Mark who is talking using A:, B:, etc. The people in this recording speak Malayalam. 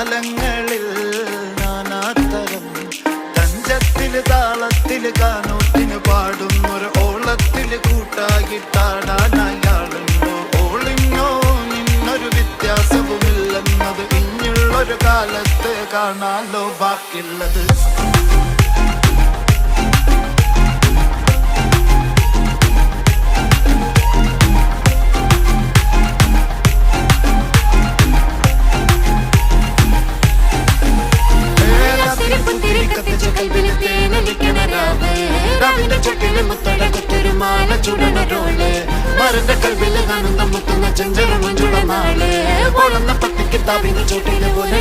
A: കാലങ്ങളിൽ നാനാതരം തഞ്ചത്തില് താളത്തില് കാനോത്തിന് പാടുന്നൊരു ഓളത്തില് കൂട്ടാകിട്ടാടാനയാളുണ്ടോ? ഓളിഞ്ഞോ നിന്നൊരു വ്യത്യാസവുമില്ലെന്നത് ഇനിയുള്ളൊരു കാലത്ത് കാണാലോ ബാക്കിയുള്ളത്.
B: മരന്റെ കൽവില് കാണുന്ന മുത്തുന്ന ചെഞ്ചെറു മഞ്ചുള നാള് വളർന്ന പത്തിക്ക് താപിന് ചോട്ടിലെ പോലെ